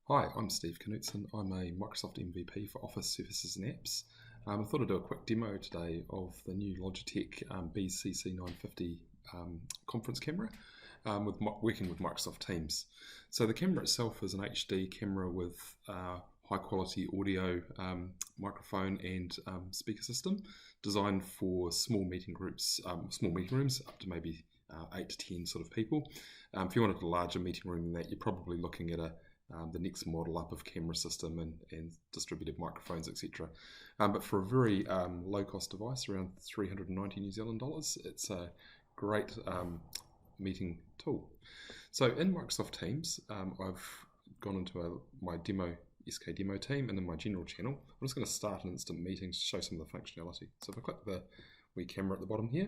Hi, I'm Steve Knutson. I'm a Microsoft MVP for Office Services and Apps. I thought I'd do a quick demo today of the new Logitech BCC950 conference camera working with Microsoft Teams. So the camera itself is an HD camera with high quality audio, microphone and speaker system designed for small meeting rooms up to maybe 8 to 10 sort of people. If you wanted a larger meeting room than that, you're probably looking at the next model up of camera system and distributed microphones, etc. But for a very low cost device, around 390 New Zealand dollars, it's a great meeting tool. So in Microsoft Teams, I've gone into my SK demo team, and in my general channel, I'm just going to start an instant meeting to show some of the functionality. So if I click the wee camera at the bottom here,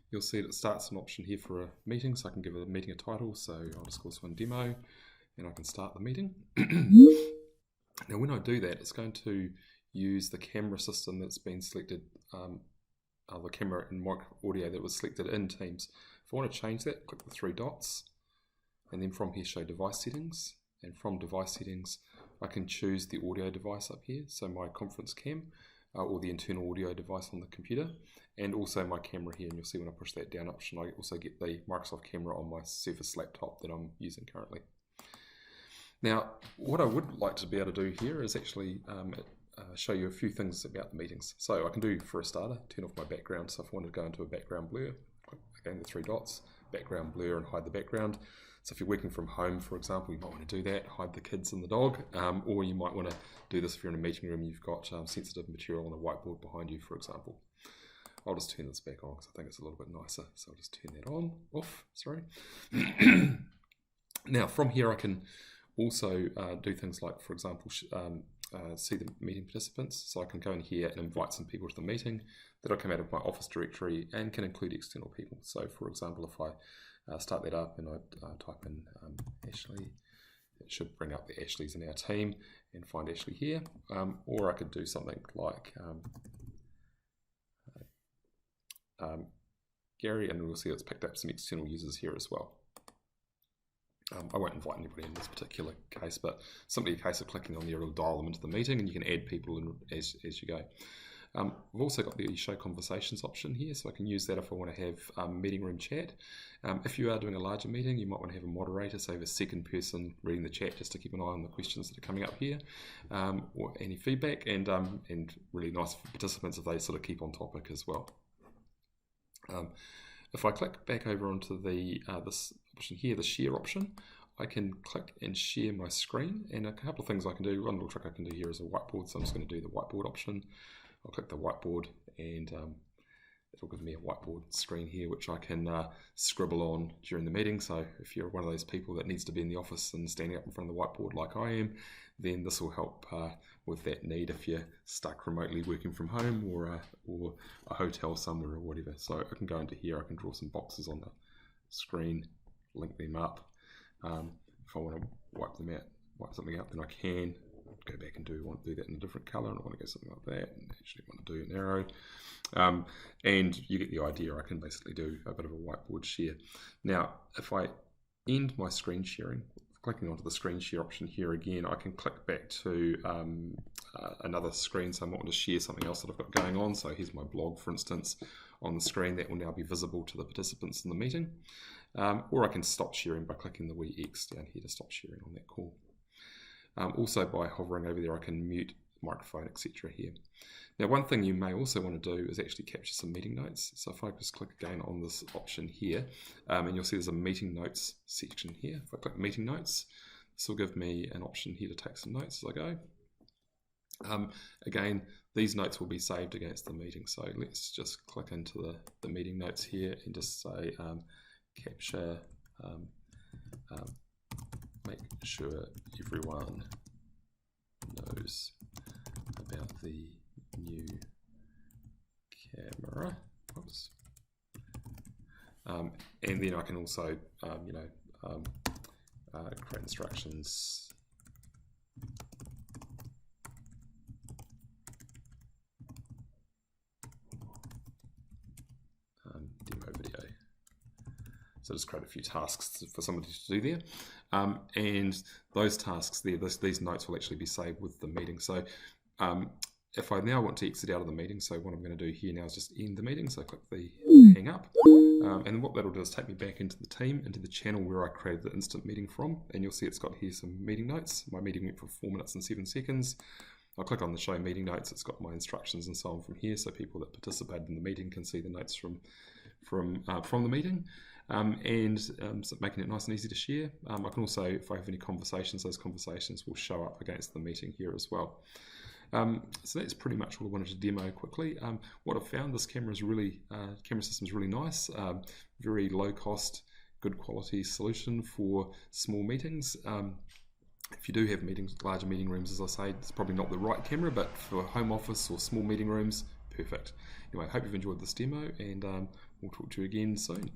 you'll see that it starts an option here for a meeting, so I can give a meeting a title. So I'll just call this one demo, and I can start the meeting. Now when I do that, it's going to use the camera system that's been selected, the camera and mic audio that was selected in Teams. If I want to change that, click the three dots, and then from here show device settings, and from device settings I can choose the audio device up here, so my conference cam, or the internal audio device on the computer, and also my camera here. And you'll see when I push that down option, I also get the Microsoft camera on my Surface laptop that I'm using currently. Now, what I would like to be able to do here is actually show you a few things about the meetings. So I can do, for a starter, turn off my background. So if I want to go into a background blur, click again the three dots, background blur, and hide the background. So if you're working from home, for example, you might want to do that, hide the kids and the dog, or you might want to do this if you're in a meeting room, you've got sensitive material on a whiteboard behind you, for example. I'll just turn this back on because I think it's a little bit nicer. So I'll just turn that off. Now from here I can also do things like, for example, see the meeting participants. So I can go in here and invite some people to the meeting. That'll come out of my Office directory and can include external people. So for example, if I start that up and I type in Ashley, it should bring up the Ashleys in our team and find Ashley here. Or I could do something like Gary, and we'll see it's picked up some external users here as well. I won't invite anybody in this particular case, but simply a case of clicking on there, it'll dial them into the meeting, and you can add people in as you go. We've also got the show conversations option here, so I can use that if I want to have meeting room chat. If you are doing a larger meeting, you might want to have a moderator, so have a second person reading the chat just to keep an eye on the questions that are coming up here, or any feedback, and really nice for participants if they sort of keep on topic as well. If I click back over onto the this option here, the share option, I can click and share my screen, and a couple of things I can do. One little trick I can do here is a whiteboard, so I'm just going to do the whiteboard option. I'll click the whiteboard, and it'll give me a whiteboard screen here which I can scribble on during the meeting. So if you're one of those people that needs to be in the office and standing up in front of the whiteboard like I am, then this will help with that need if you're stuck remotely working from home or a hotel somewhere or whatever. So I can go into here, I can draw some boxes on the screen, link them up. If I want to wipe something out, then I can go back and want to do that in a different color, and I want to go something like that, and actually want to do an arrow. And you get the idea. I can basically do a bit of a whiteboard share. Now, if I end my screen sharing, clicking onto the screen share option here again, I can click back to another screen. So I might want to share something else that I've got going on. So here's my blog, for instance, on the screen. That will now be visible to the participants in the meeting. Or I can stop sharing by clicking the wee X down here to stop sharing on that call. Also by hovering over there, I can mute microphone, etc. here. Now, one thing you may also want to do is actually capture some meeting notes. So if I just click again on this option here, and you'll see there's a meeting notes section here. If I click meeting notes, this will give me an option here to take some notes as I go. Again, these notes will be saved against the meeting. So let's just click into the meeting notes here and just say capture, make sure everyone knows about the new camera. Oops. And then I can also, create instructions. Demo video. So just create a few tasks for somebody to do there. And those tasks there, these notes will actually be saved with the meeting. So if I now want to exit out of the meeting, so what I'm going to do here now is just end the meeting. So I click the hang up. And what that'll do is take me back into the team, into the channel where I created the instant meeting from. And you'll see it's got here some meeting notes. My meeting went for 4 minutes and 7 seconds. I'll click on the show meeting notes. It's got my instructions and so on from here. So people that participated in the meeting can see the notes from the meeting. So making it nice and easy to share. I can also, if I have any conversations, those conversations will show up against the meeting here as well. So that's pretty much what I wanted to demo quickly. What I've found, this camera system is really nice, very low cost, good quality solution for small meetings. If you do have larger meeting rooms, as I say, it's probably not the right camera, but for home office or small meeting rooms, perfect. Anyway, I hope you've enjoyed this demo, and we'll talk to you again soon.